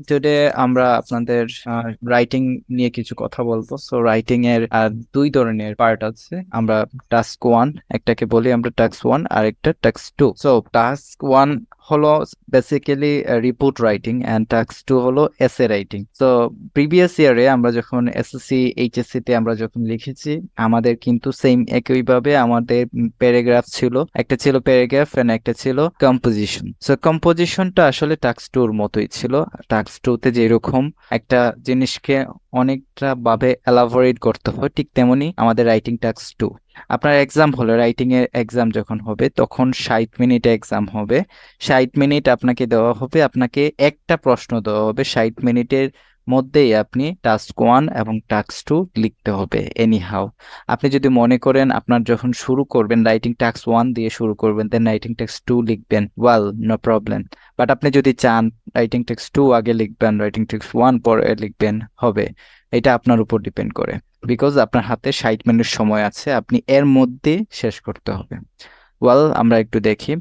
Today আমরা আপনাদের writing নিয়ে কিছু কথা বলবো। সো রাইটিং এর দুই ধরনের পার্ট আছে। আমরা টাস্ক ওয়ান একটাকে বলি আমরা টাস্ক ওয়ান, আর একটা task two. So task one হলো basically report writing and task two হলো এসে রাইটিং। সো প্রিভিয়াস ইয়ারে আমরা যখন এসএসসি এইচএসসি তে আমরা যখন লিখেছি, আমাদের কিন্তু সেম একইভাবে আমাদের প্যারাগ্রাফ ছিল, একটা ছিল প্যারাগ্রাফ এন্ড একটা ছিল কম্পোজিশন। সো কম্পোজিশনটা আসলে টাস্ক টুর মতোই ছিল। টাস্ক টুতে যেরকম একটা জিনিসকে অনেকটা ভাবে এলাবোরেট করতে হয়, ঠিক তেমনি আমাদের রাইটিং টাস্ক টু। আপনার এক্সাম হলো, রাইটিং এর এক্সাম যখন হবে তখন 60 মিনিট এক্সাম হবে। 60 মিনিট আপনাকে দেওয়া হবে, আপনাকে একটা প্রশ্ন দেওয়া হবে, 60 মিনিটের মধ্যেই আপনি টাস্ক ওয়ান এবং টাস্ক টু লিখতে হবে এনি হাউ। আপনি যদি মনে করেন আপনার যখন শুরু করবেন রাইটিং টাস্ক ওয়ান দিয়ে শুরু করবেন, দেন রাইটিং টাস্ক টু লিখবেন, নো প্রবলেম। বাট আপনি যদি চান রাইটিং টেক্সট টু আগে লিখবেন, রাইটিং টেক্সট ওয়ান পরে লিখবেন, হবে। এটা আপনার উপর ডিপেন্ড করে, বিকজ আপনার হাতে 60 মিনিট সময় আছে, আপনি এর মধ্যে শেষ করতে হবে। আমরা একটু দেখি।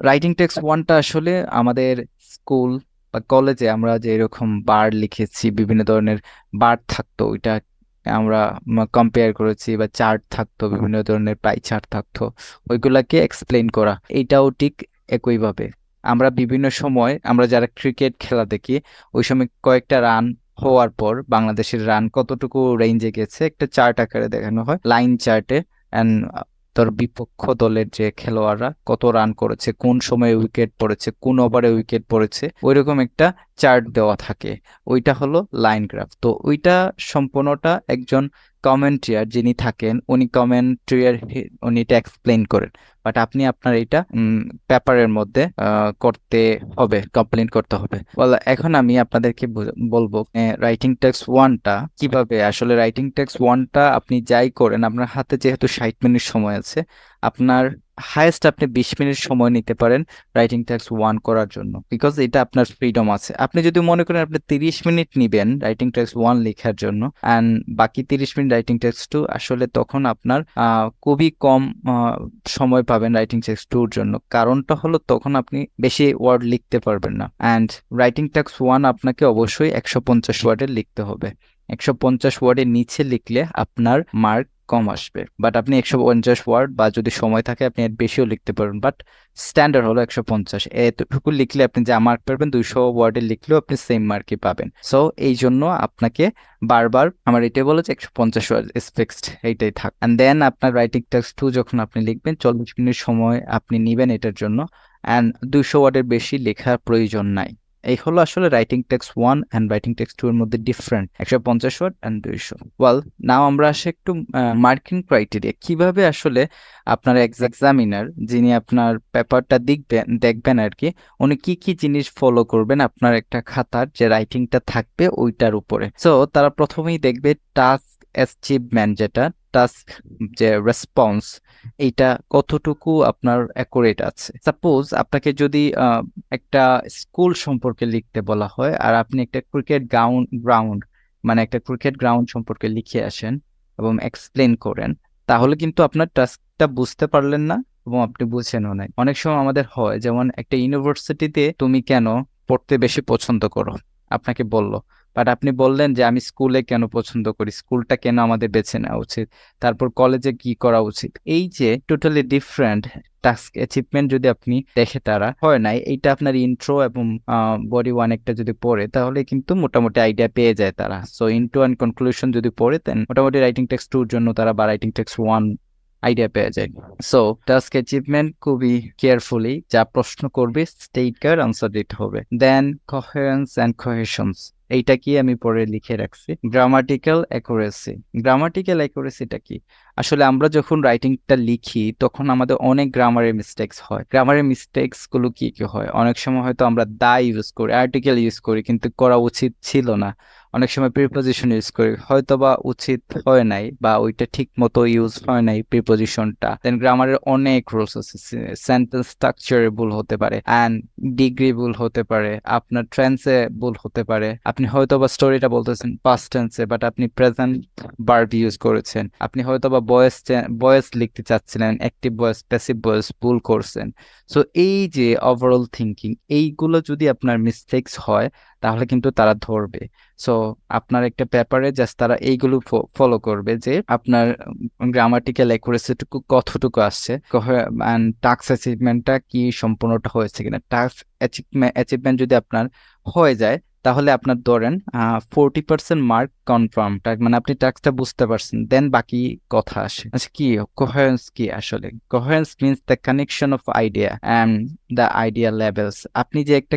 রাইটিং টেক্সট ওয়ানটা আসলে আমাদের স্কুল বা কলেজে আমরা যে এরকম বার লিখেছি, বিভিন্ন ধরনের বার থাকতো, ওইটা আমরা কম্পেয়ার করেছি, বা চার্ট থাকতো, বিভিন্ন ধরনের পাই চার্ট থাকতো, ওইগুলাকে এক্সপ্লেন করা। এইটাও ঠিক একইভাবে আমরা বিভিন্ন সময়, আমরা যারা ক্রিকেট খেলা দেখি, ওই সময় কয়েকটা রান হওয়ার পর বাংলাদেশের রান কতটুকু রেঞ্জে গেছে একটা চার্ট আকারে দেখানো হয়, লাইন চার্টে। এন্ড তোর বিপক্ষ দলের যে খেলোয়াড়রা কত রান করেছে, কোন সময়ে উইকেট পড়েছে, কোন ওভারে উইকেট পড়েছে, ওইরকম একটা চার্ট দেওয়া থাকে। ওইটা হলো লাইন গ্রাফ। তো ওইটা সম্পূর্ণটা একজন কমেন্ট্রিয়ার যিনি থাকেন, উনি কমেন্ট্রিয়ার, উনি এটা এক্সপ্লেন করেন। বাট আপনি আপনার এটা পেপারের মধ্যে করতে হবে, কমপ্লেন করতে হবে। এখন আমি আপনাদেরকে বলবো রাইটিং টেক্সট ওয়ানটা কিভাবে। আসলে রাইটিং টেক্সট ওয়ানটা আপনি যাই করেন, আপনার হাতে যেহেতু 60 মিনিট সময় আছে, আপনার হায়েস্ট আপনি 20 মিনিট সময় নিতে পারেন রাইটিং টেক্সট ওয়ান করার জন্য, বিকজ এটা আপনার ফ্রিডম আছে। আপনি যদি মনে করেন আপনি 30 মিনিট নিবেন রাইটিং টেক্সট ওয়ান লেখার জন্য, অ্যান্ড বাকি 30 মিনিট রাইটিং টেক্সট টু, আসলে তখন আপনার খুবই কম সময় পাবেন রাইটিং টেক্সট টুর জন্য। কারণটা হলো তখন আপনি বেশি ওয়ার্ড লিখতে পারবেন না। অ্যান্ড রাইটিং টেক্সট ওয়ান আপনাকে অবশ্যই 150 ওয়ার্ডের লিখতে হবে। 150 ওয়ার্ডের নিচে লিখলে আপনার মার্ক কম আসবে। বাট আপনি 150 ওয়ার্ড বা যদি সময় থাকে আপনি এর বেশিও লিখতে পারবেন, বাট স্ট্যান্ডার্ড হলো 150। এতটুকু লিখলে আপনি যা মার্ক পাবেন, 200 ওয়ার্ডে লিখলেও আপনি সেম মার্কই পাবেন। সো এই জন্য আপনাকে বারবার আমার এটাই বলে যে 150 ওয়ার্ড ইজ ফিক্সড, এইটাই থাক। অ্যান্ড দেন আপনার রাইটিং টেক্সট টু যখন আপনি লিখবেন, 40 মিনিট সময় আপনি নিবেন এটার জন্য। অ্যান্ড 200 ওয়ার্ডের বেশি লেখার প্রয়োজন নাই। এই হলো আসলে writing text one and writing text to এর মধ্যে ডিফারেন্ট, 150 ওয়ার্ড অ্যান্ড 200। নাও আমরা আসি একটু মার্কিং ক্রাইটেরিয়া, কিভাবে আসলে আপনার এক্সামিনার যিনি আপনার পেপারটা দেখবেন আর কি, উনি কি কি জিনিস ফলো করবেন আপনার একটা খাতার যে রাইটিংটা থাকবে ওইটার উপরে। সো তারা প্রথমেই দেখবে টাস্ক অ্যাচিভমেন্ট, যেটা টাস্ক, যে রেসপন্স, এইটা কতটুকু আপনার অ্যাকুরেট আছে। সাপোজ আপনাকে যদি একটা স্কুল সম্পর্কে লিখতে বলা হয়, আর আপনি একটা ক্রিকেট গ্রাউন্ড মানে একটা ক্রিকেট গ্রাউন্ড সম্পর্কে লিখে আসেন এবং এক্সপ্লেন করেন, তাহলে কিন্তু আপনার টাস্কটা বুঝতে পারলেন না এবং আপনি বুঝেনও নাই। অনেক সময় আমাদের হয়, যেমন একটা ইউনিভার্সিটিতে তুমি কেন পড়তে বেশি পছন্দ করো, আপনাকে বলল, বাট আপনি বললেন যে আমি স্কুলে কেন পছন্দ করি, স্কুলটা কেন আমাদের বেছে নেওয়া উচিত, তারপর কলেজে কি করা উচিত। এই যে টোটালি ডিফারেন্ট টাস্ক অ্যাচিভমেন্ট যদি আপনি দেখে তারা হয় নাই, এইটা আপনার ইন্ট্রো এবং বডি ওয়ান একটা যদি পড়ে, তাহলে কিন্তু মোটামুটি আইডিয়া পেয়ে যায় তারা। সো ইন্ট্রো অ্যান্ড কনক্লুশন যদি পড়ে, দেন মোটামুটি রাইটিং টেক্সট টুর জন্য তারা, বা রাইটিং টেক্সট ওয়ান আইডিয়া পেয়ে যায়। সো টাস্ক অ্যাচিভমেন্ট খুবই কেয়ারফুলি যা প্রশ্ন করবে স্টেট কার আনসার দিতে হবে। দেন কোহেরেন্স অ্যান্ড কোহেশনস, এইটা কি আমি পরে লিখে রাখছি। গ্রামাটিক্যাল অ্যাকুরেসি, গ্রামাটিক্যাল অ্যাকুরেসিটা কি? আসলে আমরা যখন রাইটিংটা লিখি তখন আমাদের অনেক গ্রামারের মিস্টেক্স হয়। গ্রামারের মিস্টেক্স গুলো কি কি হয়, অনেক সময় হয়তো আমরা দা ইউজ করি, আর্টিকেল ইউজ করি, কিন্তু করা উচিত ছিল না। অনেক সময় প্রিপোজিশন ইউজ করি, হয়তো বা উচিত হয় নাই বা ওইটা ঠিক মতো ইউজ হয় নাই প্রিপোজিশনটা। দেন গ্রামারের অনেক রুলস আছে, সেন্টেন্স স্ট্রাকচারে ভুল হতে পারে, অ্যান্ড ডিগ্রি ভুল হতে পারে, আপনার টেন্সে ভুল হতে পারে। আপনি হয়তো বা স্টোরিটা বলতেছেন পাস্ট টেন্সে, বাট আপনি প্রেজেন্ট ভার্ব ইউজ করেছেন। আপনি হয়তো বা ভয়েস লিখতে চাচ্ছিলেন, অ্যাক্টিভ ভয়েস, প্যাসিভ ভয়েস ভুল করছেন। সো এই যে ওভারঅল থিঙ্কিং, এইগুলো যদি আপনার মিস্টেক্স হয় তাহলে কিন্তু তারা ধরবে। সো আপনার একটা পেপারে জাস্ট তারা এইগুলো ফলো করবে যে আপনার গ্রামাটিক্যাল অ্যাকুরেসিটুকু কতটুকু আসছে, অ্যান্ড টাস্ক অ্যাচিভমেন্টটা কি সম্পূর্ণটা হয়েছে কিনা। টাস্ক অ্যাচিভমেন্ট যদি আপনার হয়ে যায় তাহলে আপনার ধরেন 40% মার্ক কনফার্ম, মানে আপনি টাস্কটা বুঝতে পারছেন, দেন বাকি কথা আসে। আচ্ছা, কি কোহেরেন্স? কি আসলে coherence? Means the connection off idea and the idea levels. আপনি যে একটা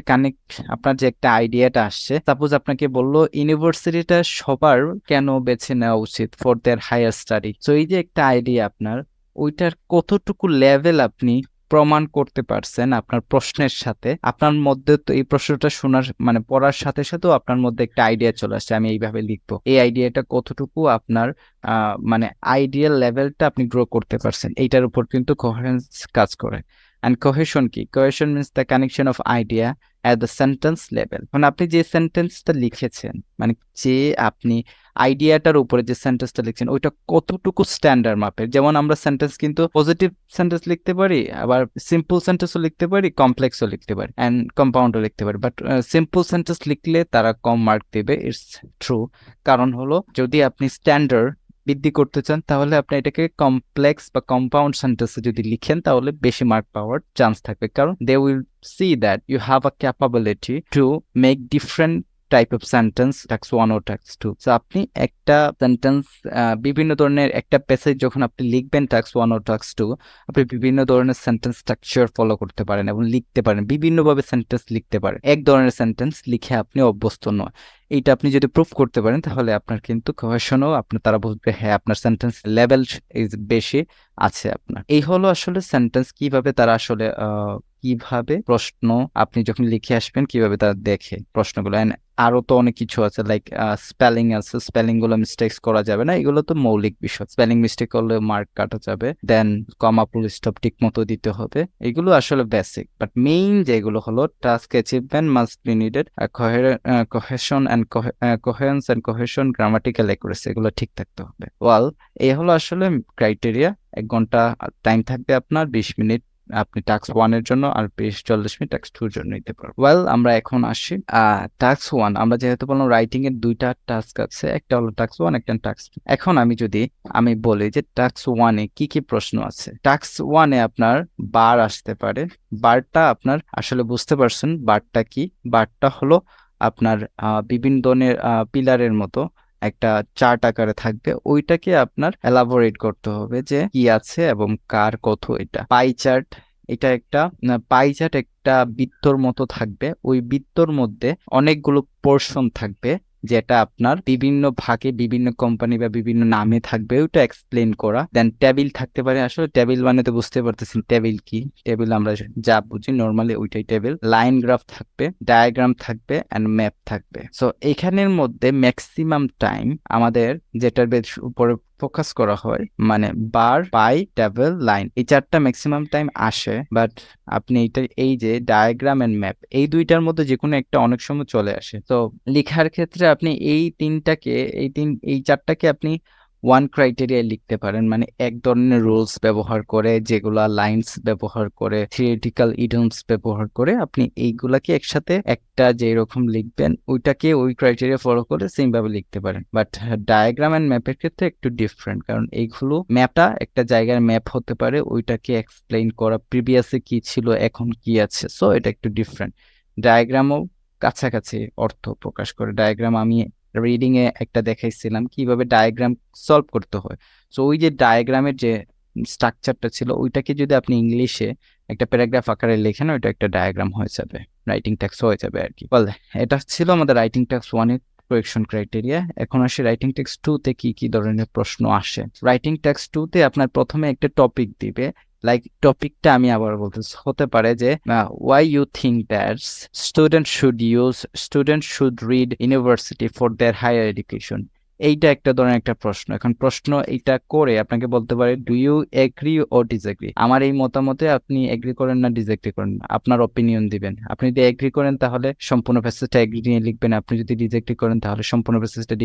আপনার যে একটা আইডিয়াটা আসছে, সাপোজ আপনাকে বললো ইউনিভার্সিটিটা সবার কেন বেছে নেওয়া উচিত ফর দেয়ার হায়ার স্টাডি। তো এই যে একটা আইডিয়া আপনার, ওইটার কতটুকু লেভেল আপনি প্রমাণ করতে পারছেন আপনার প্রশ্নের সাথে। আপনার মধ্যে তো এই প্রশ্নটা শোনার মানে পড়ার সাথে সাথেও আপনার মধ্যে একটা আইডিয়া চলে আসছে, আমি এইভাবে লিখবো। এই আইডিয়াটা কতটুকু আপনার মানে আইডিয়াল লেভেলটা আপনি গ্রো করতে পারছেন, এইটার উপর কিন্তু কোহেরেন্স কাজ করে। অ্যান্ড কোহেশন কি? Cohesion means the connection off idea at the sentence level. মানে আপনি যে সেন্টেন্সটা লিখেছেন, মানে যে আপনি আইডিয়াটার উপরে যে সেন্টেন্সটা লিখছেন, ওইটা কতটুকু স্ট্যান্ডার্ড মাপের। যেমন আমরা সেন্টেন্স কিন্তু পজিটিভ সেন্টেন্স লিখতে পারি, আবার সিম্পল সেন্টেন্সও লিখতে পারি, কমপ্লেক্সও লিখতে পারি, অ্যান্ড কম্পাউন্ডও লিখতে পারি। বাট সিম্পল সেন্টেন্স লিখলে তারা কম মার্ক দেবে, ইটস ট্রু। কারণ হলো যদি আপনি স্ট্যান্ডার্ড বৃদ্ধি করতে চান তাহলে আপনি এটাকে কমপ্লেক্স বা কম্পাউন্ড সেন্টেন্সে যদি লিখেন তাহলে বেশি মার্ক পাওয়ার চান্স থাকবে, কারণ they will see that you have a capability to make different type of sentence টাক্স 1 ও টাক্স 2। সো আপনি একটা সেন্টেন্স বিভিন্ন ধরনের একটা প্যাসেজ যখন আপনি লিখবেন টাক্স 1 ও টাক্স 2, আপনি বিভিন্ন ধরনের সেন্টেন্স স্ট্রাকচার ফলো করতে পারেন এবং লিখতে পারেন, বিভিন্নভাবে সেন্টেন্স লিখতে পারেন। এক ধরনের সেন্টেন্স লিখে আপনি অভ্যস্ত নয়। এইটা আপনি যদি প্রুফ করতে পারেন তাহলে আপনার কিন্তু কোহেশনও আপনার তারা বুঝবে, হ্যাঁ আপনার সেন্টেন্স লেভেল ইজ বেশি আছে আপনার। এই হলো আসলে সেন্টেন্স কিভাবে তারা আসলে কিভাবে প্রশ্ন আপনি যখন লিখে আসবেন কিভাবে তারা দেখে প্রশ্নগুলো। আরো তো অনেক কিছু আছে, লাইক স্পেলিং আছে, স্পেলিং গুলো মিস্টেক্স করা যাবে না, এগুলো তো মৌলিক বিষয়। স্পেলিং মিস্টেক করলে মার্ক কাটা যাবে, দেন কমা ফুল স্টপ ঠিক মতো দিতে হবে, এগুলো আসলে বেসিক। বাট মেইন যেগুলো হলো task achievement must be needed, cohesion and coherence and cohesion, grammatical accuracy, এগুলো ঠিক থাকতে হবে। ওয়াল, এই হলো আসলে ক্রাইটেরিয়া। 1 ঘন্টা টাইম থাকবে আপনার, 20 মিনিট আপনি টাস্ক 1 এর জন্য আর 20-40 মিনিট টাস্ক 2 এর জন্য নিতে পারবেন। ওয়েল, আমরা এখন আসি টাস্ক 1। আমরা যেহেতু বললাম রাইটিং এর 2টা টাস্ক আছে, একটা হলো টাস্ক 1, একটা টাস্ক 2। এখন আমি বলি যে টাস্ক 1 এ কি কি প্রশ্ন আছে। টাস্ক 1 এ আপনার বার আসতে পারে। বারটা আপনার আসলে বুঝতে পারছেন বারটা কি? বারটা হলো আপনার বিভিন্ন ধরনের পিলারের মতো একটা চার্ট আকারে থাকবে, ওইটাকে আপনার এলাবোরেট করতে হবে যে কি আছে এবং কার কত। এটা পাই চার্ট, এটা একটা পাই চার্ট একটা বৃত্তর মতো থাকবে, ওই বৃত্তর মধ্যে অনেকগুলো পোর্শন থাকবে যেটা আপনার বিভিন্ন ভাগে বিভিন্ন কোম্পানি বা বিভিন্ন নামে থাকবে, ওইটা এক্সপ্লেন করা। দেন টেবিল থাকতে পারে, আসলে টেবিল মানে তো বুঝতে পারতেছেন টেবিল কি। টেবিল আমরা যা বুঝি নর্মালি ওইটাই টেবিল। লাইন গ্রাফ থাকবে, ডায়াগ্রাম থাকবে, এন্ড ম্যাপ থাকবে। সো এখানের মধ্যে ম্যাক্সিমাম টাইম আমাদের যেটার উপরে ফোকাস করা হয়, মানে বার, পাই, টেবিল, লাইন, এই চারটা ম্যাক্সিমাম টাইম আসে। বাট আপনি এই যে ডায়াগ্রাম এন্ড ম্যাপ, এই দুইটার মধ্যে যে কোনো একটা অনেক সময় চলে আসে। তো লেখার ক্ষেত্রে আপনি এই চারটাকে আপনি 1 ক্রাইটেরিয়ায় লিখতে পারেন, মানে এক ধরনের রুলস ব্যবহার করে, যেগুলা লাইন্স ব্যবহার করে, থিওরিটিক্যাল ইডিয়মস ব্যবহার করে আপনি এইগুলাকে একসাথে একটা যেরকম লিখবেন ওইটাকে ওই ক্রাইটেরিয়া ফলো করে সেম ভাবে লিখতে পারেন। বাট ডায়াগ্রাম এন্ড ম্যাপের ক্ষেত্রে একটু ডিফারেন্ট, কারণ এইগুলো ম্যাপটা একটা জায়গার ম্যাপ হতে পারে, ওইটাকে এক্সপ্লেইন করা প্রিভিয়াসে কি ছিল এখন কি আছে, সো এটা একটু ডিফারেন্ট। ডায়াগ্রামও কাছাকাছি অর্থ প্রকাশ করে। ডায়াগ্রাম আমি রিডিং এ একটা দেখাইছিলাম কিভাবে ডায়াগ্রাম সলভ করতে হয়। সো ওই যে ডায়াগ্রামের যে স্ট্রাকচারটা ছিল ওইটাকে যদি আপনি ইংলিশে একটা প্যারাগ্রাফ আকারে লেখেন, ওইটা একটা ডায়াগ্রাম হয়ে যাবে, রাইটিং টেক্সট হয়ে যাবে আর কি। বল, এটা ছিল আমাদের রাইটিং টেক্সট 1 এর কোয়েকশন ক্রাইটেরিয়া। এখন আসি রাইটিং টেক্সট 2 তে কি কি ধরনের প্রশ্ন আসে। রাইটিং টেক্সট 2 তে আপনার প্রথমে একটা টপিক দিবে, লাইক টপিকটা আমি আবার বলতেছি, হতে পারে যে why you think that student should read university for their higher education. এইটা একটা ধরনের একটা প্রশ্ন। এখন প্রশ্ন এইটা করে আপনাকে বলতে পারে ডু ইউ এগ্রি ও ডিসএগ্রি, আমার এই মতামতে আপনি এগ্রি করেন না ডিসএগ্রি করেন, আপনার অপিনিয়ন দিবেন। আপনি যদি এগ্রি করেন তাহলে সম্পূর্ণ প্যাসেজটা এগ্রি নিয়ে লিখবেন, আপনি যদি ডিসএগ্রি করেন তাহলে সম্পূর্ণ প্যাসেজটা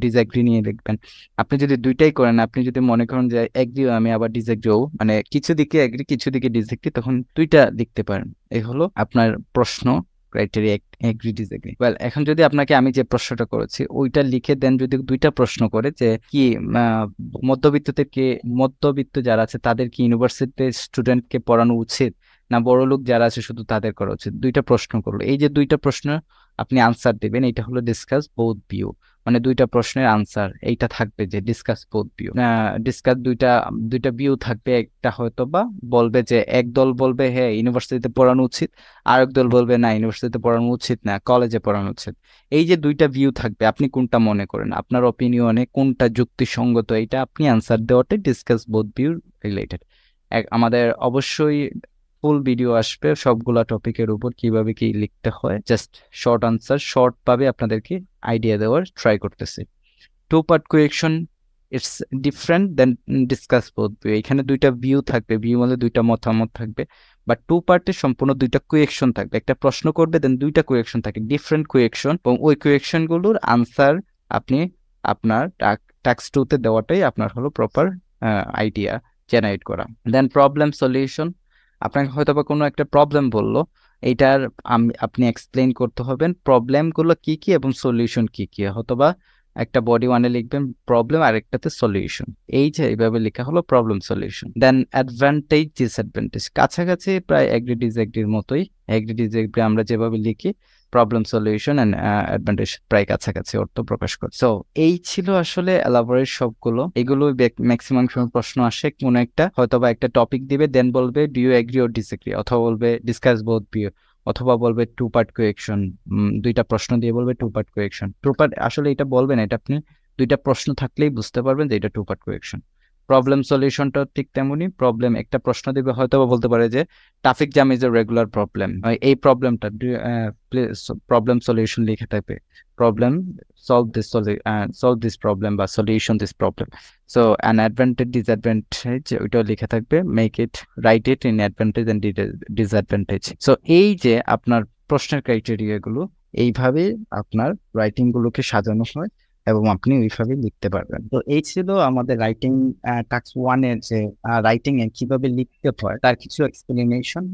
ডিসএগ্রি নিয়ে লিখবেন। আপনি যদি দুইটাই করেন, আপনি যদি মনে করেন যে এগ্রিও আমি আবার ডিসএগ্রিও, মানে কিছু দিকে এগ্রি কিছু দিকে ডিসএগ্রি, তখন দুইটা লিখতে পারেন। এই হলো আপনার প্রশ্ন ক্রাইটেরিয়া, এগ্রি ডিসএগ্রি। ওয়েল, এখন যদি আপনাকে আমি যে প্রশ্নটা করেছি ওইটা লিখে দেন, যদি দুইটা প্রশ্ন করে যে কি মধ্যবিত্তদেরকে, মধ্যবিত্ত যারা আছে তাদের কি ইউনিভার্সিটিতে স্টুডেন্টকে পড়ানো উচিত, না বড়লোক যারা আছে শুধু তাদের করা উচিত, দুইটা প্রশ্ন করলো। এই যে দুইটা প্রশ্ন আপনি আনসার দিবেন, এটা হলো ডিসকাস বোথ ভিউ। মানে দুইটা প্রশ্নের আনসার এইটা থাকবে যে ডিসকাস বোথ ভিউ। ডিসকাস দুইটা দুইটা ভিউ থাকবে। একটা হয়তো বা বলবে যে এক দল বলবে হ্যাঁ ইউনিভার্সিটিতে পড়ানো উচিত, আরেক দল বলবে না ইউনিভার্সিটিতে পড়ানো উচিত না, কলেজে পড়ানো উচিত। এই যে দুইটা ভিউ থাকবে, আপনি কোনটা মনে করেন, আপনার অপিনিয়নে কোনটা যুক্তিসঙ্গত, এইটা আপনি আনসার দেওয়াটাই ডিসকাস বোথ ভিউ রিলেটেড। আমাদের অবশ্যই ফুল ভিডিও আসবে সবগুলা টপিকের উপর, কিভাবে কি লিখতে হয়। জাস্ট শর্ট আনসার, শর্ট ভাবে আপনাদেরকে আইডিয়া দেওয়ার ট্রাই করতেছি। Two part question, it's different then discuss both view. এখানে দুইটা ভিউ থাকবে, ভিউ মানে দুইটা মতামত থাকবে, বাট টু পার্টে সম্পূর্ণ দুইটা কোয়েকশন থাকবে। একটা প্রশ্ন করবে, দেন দুইটা কোয়েকশন থাকে, ডিফারেন্ট কোয়েকশন, এবং ওই কোয়েকশন গুলোর আনসার আপনি আপনার টাস্ক 2 তে দেওয়াটাই আপনার হলো প্রপার আইডিয়া জেনারেট করা। দেন প্রবলেম সলিউশন, আপনাকে হয়তো বা কোনো একটা প্রবলেম বললো, এইটার আপনি এক্সপ্লেইন করতে হবেন প্রবলেম গুলো কি কি এবং সলিউশন কি কি। হয়তোবা একটা বডি ওয়ানে লিখবেন প্রবলেম, আর একটাতে সলিউশন। এই যে এইভাবে লেখা হলো প্রবলেম সলিউশন। দেন অ্যাডভান্টেজ ডিসঅ্যাডভান্টেজ, কাছাকাছি প্রায় এগ্রি ডিসএগ্রির মতোই। এগ্রি ডিসএগ্রি আমরা যেভাবে লিখি, প্রবলেম সলিউশন এন্ড অ্যাডভান্টেজ প্রায় কাছাকাছি অর্থ প্রকাশ করে। সো এই ছিল আসলে এলাবোরেট সবগুলো। এগুলো ম্যাক্সিমাম সময় প্রশ্ন আসে, কোন একটা হয়তোবা একটা টপিক দিবে, দেন বলবে do you agree or disagree, অথবা বলবে ডিসকাস বোথ ভিউ, অথবা বলবে টু পার্ট কোয়েকশন। দুইটা প্রশ্ন দিয়ে বলবে two part question. Two part আসলে এটা বলবেন, এটা আপনি দুইটা প্রশ্ন থাকলেই বুঝতে পারবেন যে এটা টু পার্ট কোয়েকশন। প্রবলেম সলিউশনটা ঠিক তেমনি, প্রবলেম একটা প্রশ্ন দিবে, হয়তো বলতে পারে যে traffic jam is a regular problem, এই প্রবলেমটা প্রবলেম সলিউশন লিখে থাকবে, প্রবলেম সলভ দিস প্রবলেম বা solution this problem. So an advantage disadvantage ওইটাও লিখে থাকবে, make it write it in advantage and disadvantage. So এই যে আপনার প্রশ্নের ক্রাইটেরিয়া গুলো, এইভাবে আপনার রাইটিং গুলোকে সাজানো হয় এবং আপনি ওইভাবে লিখতে পারবেন। তো এই ছিল আমাদের রাইটিং টাস্ক 1 এর যে রাইটিং এ কিভাবে লিখতে হয় তার কিছু এক্সপ্লেনেশন।